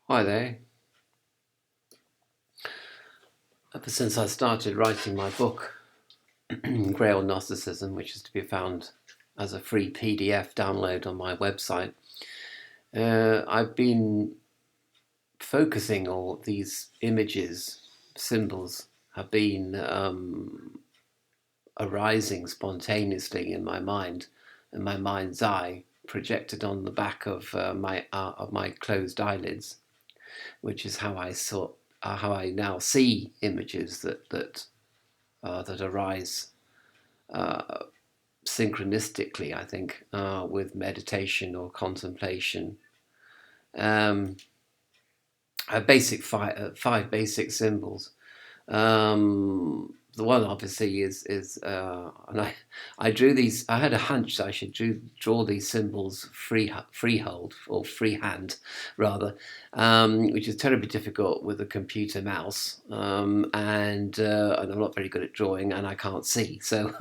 Hi there. Ever since I started writing my book, Grail Gnosticism, which is to be found as a free PDF download on my website, I've been focusing all these images, symbols have been arising spontaneously in my mind's eye, projected on the back of my closed eyelids, which is how I now see images that arise uh, synchronistically, I think, with meditation or contemplation. Um, five basic symbols. The one obviously and I drew these. I had a hunch that I should draw these symbols freehold or freehand rather, which is terribly difficult with a computer mouse, and I'm not very good at drawing, and I can't see, so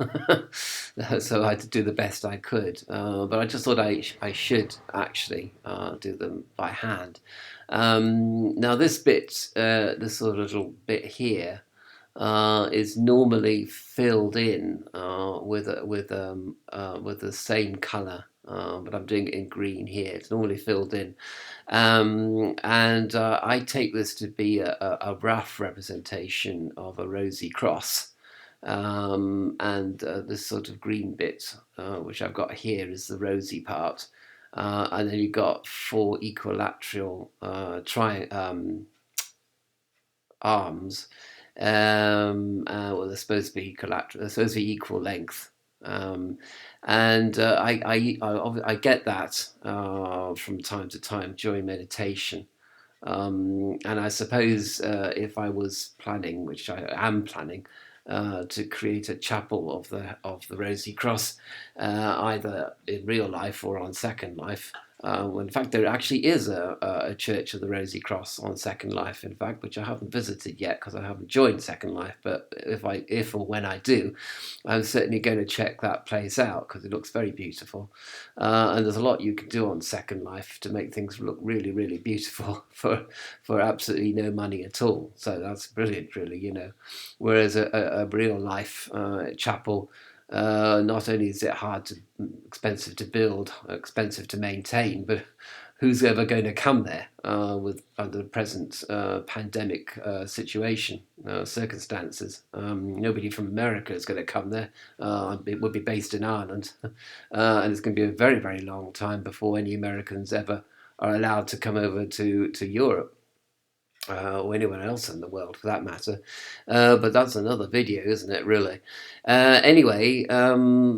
so I had to do the best I could. But I just thought I should actually do them by hand. Now this sort of little bit here, is normally filled in with the same colour, but I'm doing it in green here. It's normally filled in, and I take this to be a rough representation of a rosy cross. And this sort of green bit, which I've got here, is the rosy part. And then you've got four equilateral arms. Well, they're supposed to be equilateral. They're supposed to be equal length. Um, and I get that from time to time during meditation. And I suppose if I was planning, which I am planning, to create a chapel of the Rosy Cross, either in real life or on Second Life. Well, in fact, there actually is a Church of the Rosy Cross on Second Life, in fact, which I haven't visited yet because I haven't joined Second Life. But if or when I do, I'm certainly going to check that place out because it looks very beautiful. And there's a lot you can do on Second Life to make things look really, really beautiful for absolutely no money at all. So that's brilliant, really. Whereas a real life chapel, not only is it expensive to build, expensive to maintain, but who's ever going to come there with under the present pandemic situation circumstances? Nobody from America is going to come there. It would be based in Ireland, and it's going to be a very, very long time before any Americans ever are allowed to come over to Europe. Or anywhere else in the world for that matter. But that's another video, isn't it, really? Anyway,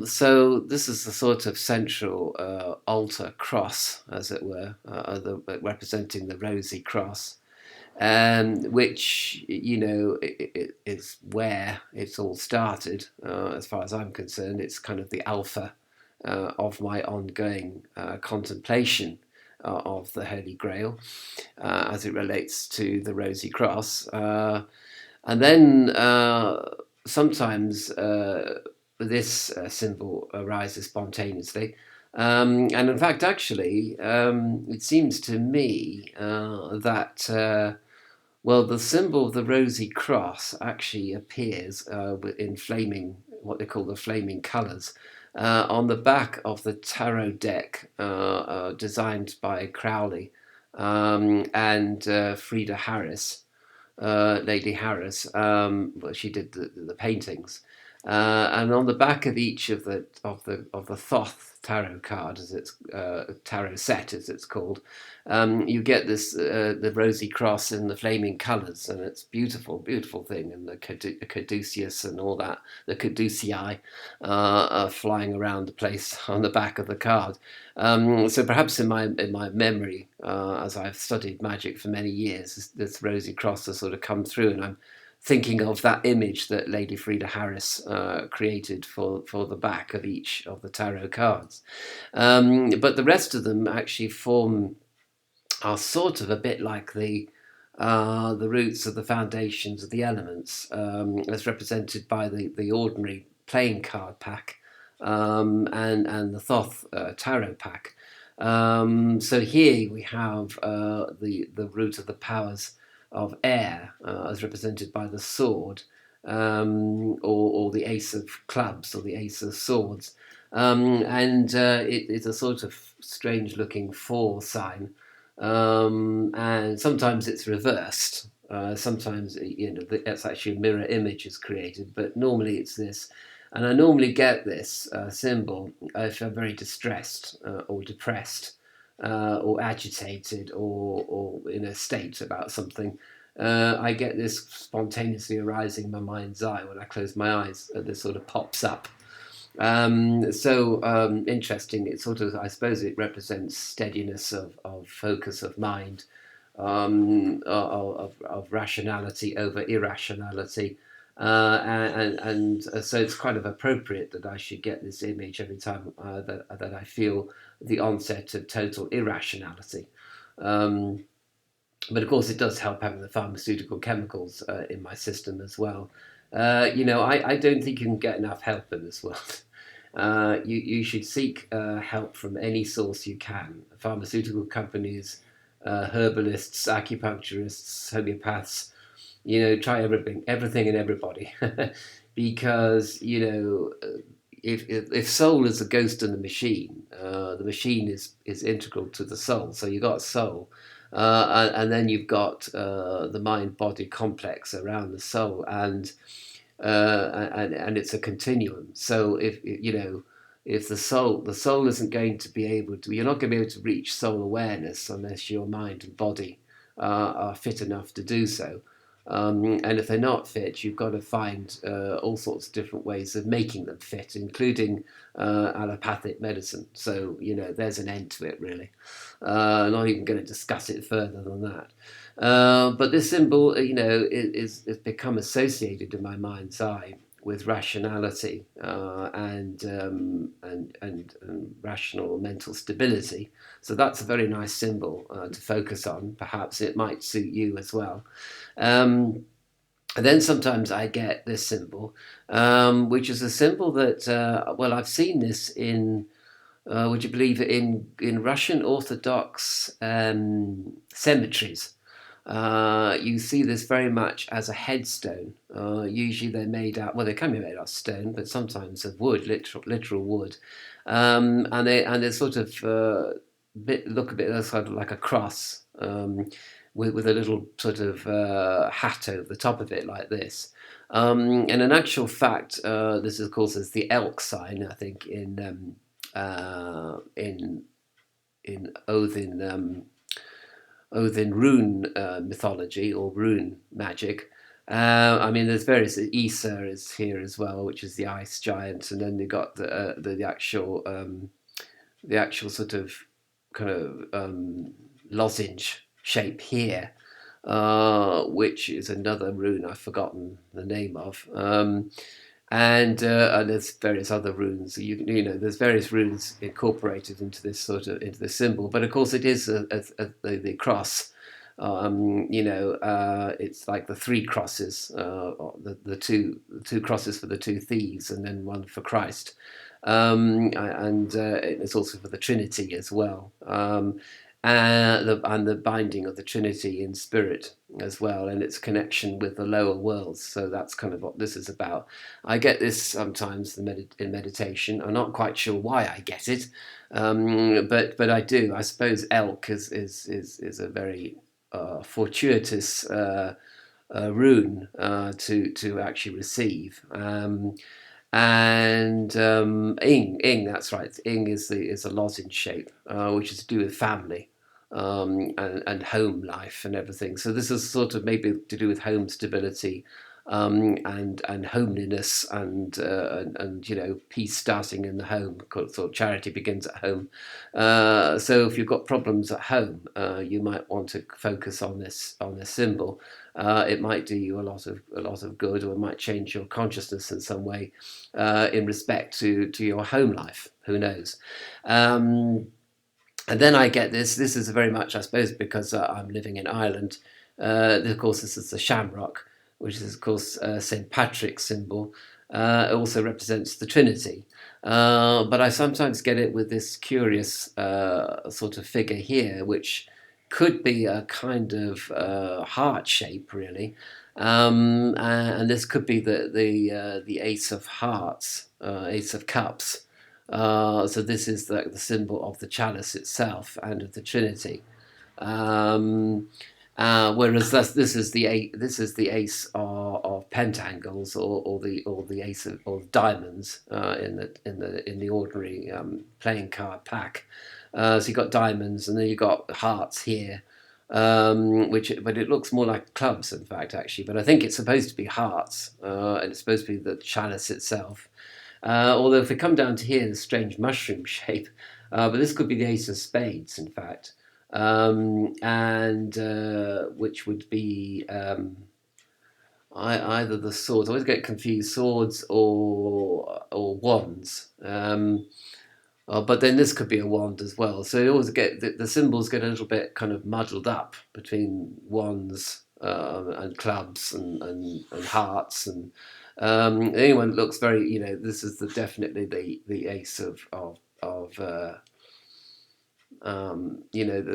so this is the sort of central altar cross, as it were, representing the rosy cross, which, is where it's all started, as far as I'm concerned. It's kind of the alpha of my ongoing contemplation of the Holy Grail as it relates to the Rosy Cross. And then sometimes this symbol arises spontaneously. And in fact, actually, it seems to me that, well, the symbol of the Rosy Cross actually appears in what they call the flaming colours, on the back of the tarot deck designed by Crowley and Frida Harris, Lady Harris. Well, she did the paintings, and on the back of each of the Thoth tarot card, as it's tarot set, as it's called, you get this the rosy cross in the flaming colours, and it's beautiful, beautiful thing, and the caduceus and all that, the caducei are flying around the place on the back of the card. So perhaps in my memory, as I've studied magic for many years, this rosy cross has sort of come through, and I'm thinking of that image that Lady Frida Harris created for the back of each of the tarot cards. But the rest of them actually are sort of a bit like the roots of the foundations of the elements, as represented by the ordinary playing card pack, and the Thoth tarot pack. So here we have the root of the powers of air, as represented by the sword, or the ace of clubs, or the ace of swords. And it's a sort of strange looking four sign. And sometimes it's reversed. Sometimes, it's actually a mirror image is created, but normally it's this. And I normally get this symbol if I'm very distressed or depressed or agitated, or in a state about something. I get this spontaneously arising in my mind's eye when I close my eyes. This sort of pops up. Interesting. It sort of, I suppose, it represents steadiness of focus of mind, of rationality over irrationality. So it's kind of appropriate that I should get this image every time that I feel the onset of total irrationality. Um, but of course, it does help having the pharmaceutical chemicals in my system as well. I don't think you can get enough help in this world. You should seek help from any source you can. Pharmaceutical companies, herbalists, acupuncturists, homeopaths, try everything and everybody, because if soul is the ghost in the machine is integral to the soul. So you've got soul, and then you've got the mind body complex around the soul, and it's a continuum. So if the soul isn't going to be able to, you're not going to be able to reach soul awareness unless your mind and body are fit enough to do so. And if they're not fit, you've got to find all sorts of different ways of making them fit, including allopathic medicine. So, there's an end to it, really. Not even going to discuss it further than that. But this symbol, is become associated in my mind's eye with rationality and rational mental stability. So that's a very nice symbol to focus on. Perhaps it might suit you as well. Um, and then sometimes I get this symbol, which is a symbol that, I've seen this in, would you believe it, in Russian Orthodox cemeteries. You see this very much as a headstone. Usually they're made out, well, they can be made out of stone, but sometimes of wood, literal wood. And they sort of look a bit sort of like a cross, with a little sort of hat over the top of it, like this. And in actual fact, this is, of course, is the elk sign, I think, in Odin rune mythology, or rune magic. There's various. Issa is here as well, which is the ice giant, and then they got the actual sort of kind of lozenge shape here, which is another rune I've forgotten the name of. And there's various other runes. There's various runes incorporated into this symbol. But of course, it is the cross. It's like the three crosses, the two crosses for the two thieves, and then one for Christ. And it's also for the Trinity as well. And the binding of the Trinity in spirit as well, and its connection with the lower worlds. So that's kind of what this is about. I get this sometimes in meditation. I'm not quite sure why I get it, but I do. I suppose elk is a very fortuitous rune to actually receive. And ing, that's right. Ing is a lozenge shape, which is to do with family, and home life and everything. So this is sort of maybe to do with home stability, and homeliness, and peace starting in the home. Sort of charity begins at home. So if you've got problems at home, you might want to focus on this symbol. It might do you a lot of good, or it might change your consciousness in some way, in respect to your home life. Who knows? And then I get this. This is very much, I suppose, because I'm living in Ireland. Of course, this is the shamrock, which is, of course, St. Patrick's symbol. It also represents the Trinity. But I sometimes get it with this curious sort of figure here, which could be a kind of heart shape, really. And this could be the Ace of Hearts, Ace of Cups. So this is the symbol of the chalice itself and of the Trinity. Um, whereas this is the ace of pentangles, or the ace of diamonds in the ordinary playing card pack. So you've got diamonds, and then you've got hearts here, but it looks more like clubs, in fact, actually. But I think it's supposed to be hearts, and it's supposed to be the chalice itself. Although if we come down to here, the strange mushroom shape, but this could be the ace of spades, in fact, and which would be either the swords. I always get confused, swords or wands. But then this could be a wand as well. So you always get the symbols get a little bit kind of muddled up between wands and clubs and hearts and anyone looks very, this is definitely the ace of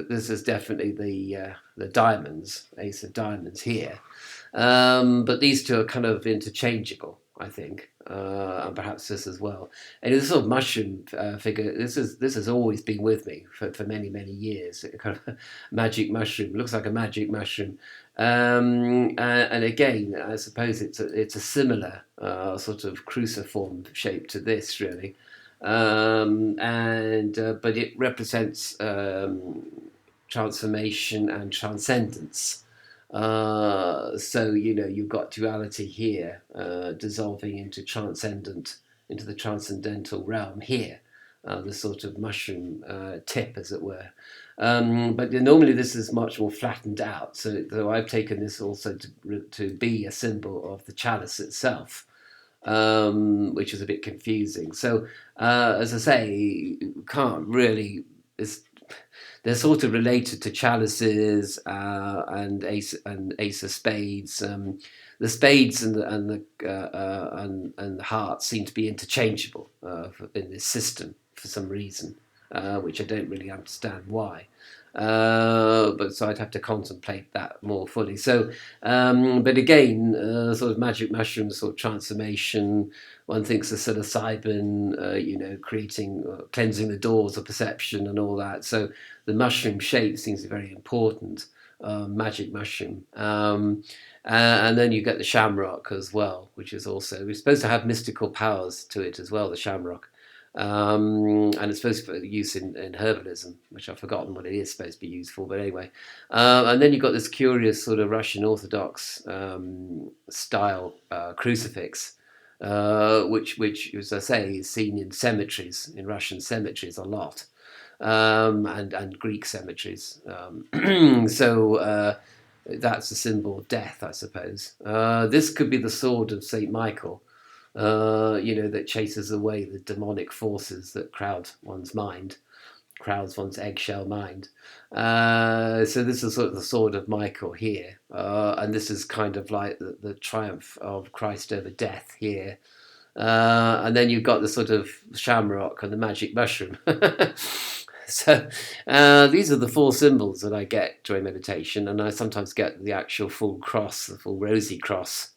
this is definitely the diamonds, ace of diamonds here. But these two are kind of interchangeable, I think, and perhaps this as well. And this sort of mushroom figure, this has always been with me for many years. It kind of magic mushroom, looks like a magic mushroom. And again, I suppose it's a similar sort of cruciform shape to this, really. And But it represents transformation and transcendence. So you've got duality here, dissolving into the transcendental realm here, the sort of mushroom tip, as it were. But normally this is much more flattened out. So I've taken this also to be a symbol of the chalice itself, which is a bit confusing. So, as I say, can't really. They're sort of related to chalices and ace of spades. The spades and the hearts seem to be interchangeable in this system for some reason, which I don't really understand why. But so I'd have to contemplate that more fully. So, but again, sort of magic mushrooms, sort of transformation. One thinks of psilocybin, creating, cleansing the doors of perception and all that. So the mushroom shape seems very important. Magic mushroom. And then you get the shamrock as well, which is also, we're supposed to have mystical powers to it as well, the shamrock. And it's supposed to be used in herbalism, which I've forgotten what it is supposed to be used for, but anyway. And then you've got this curious sort of Russian Orthodox style crucifix, which, as I say, is seen in cemeteries, in Russian cemeteries a lot, and Greek cemeteries. So that's a symbol of death, I suppose. This could be the sword of Saint Michael, that chases away the demonic forces that crowds one's eggshell mind. So this is sort of the sword of Michael here, and this is kind of like the triumph of Christ over death here. And then you've got the sort of shamrock and the magic mushroom. So these are the four symbols that I get during meditation, and I sometimes get the actual full cross, the full rosy cross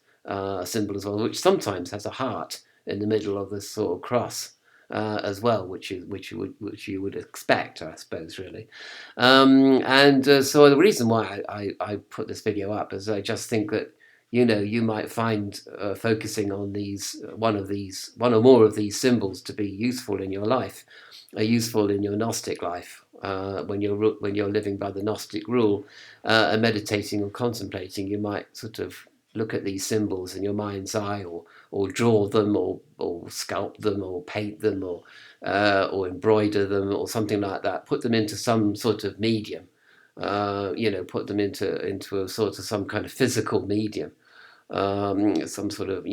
symbol as well, which sometimes has a heart in the middle of this sort of cross as well, which you would expect, I suppose, really. So the reason why I put this video up is I just think that you might find focusing on one or more of these symbols to be useful in your life, useful in your Gnostic life, when you're living by the Gnostic rule, and meditating or contemplating. You might sort of look at these symbols in your mind's eye, or draw them, or sculpt them, or paint them, or embroider them, or something like that. Put them into some sort of medium. Put them into a sort of some kind of physical medium, some sort of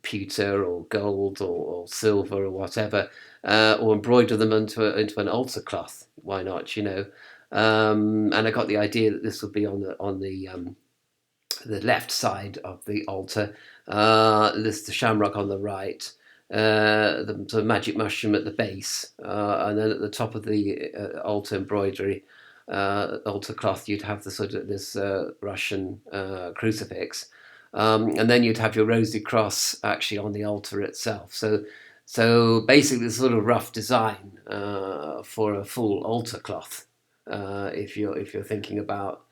pewter or gold or silver or whatever, or embroider them into an altar cloth. Why not? And I got the idea that this would be on the left side of the altar. This the shamrock on the right, the sort of magic mushroom at the base, and then at the top of the altar embroidery, altar cloth, you'd have the sort of this Russian crucifix, and then you'd have your rosy cross actually on the altar itself. So basically, the sort of rough design for a full altar cloth, if you're thinking about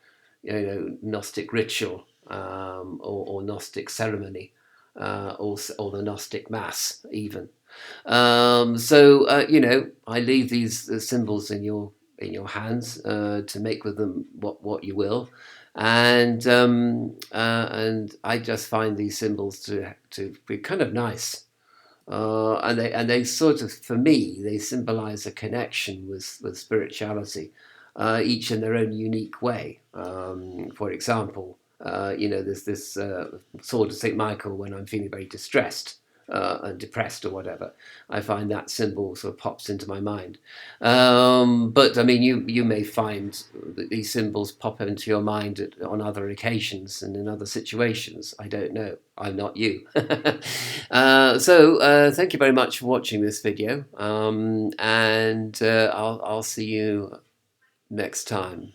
Gnostic ritual, or Gnostic ceremony, or the Gnostic Mass even. I leave these symbols in your hands to make with them what you will, and I just find these symbols to be kind of nice. And they sort of, for me, they symbolize a connection with spirituality, each in their own unique way. For example, there's this sword of Saint Michael when I'm feeling very distressed and depressed or whatever. I find that symbol sort of pops into my mind. But I mean, you may find that these symbols pop into your mind on other occasions and in other situations. I don't know. I'm not you. So thank you very much for watching this video, and I'll see you next time.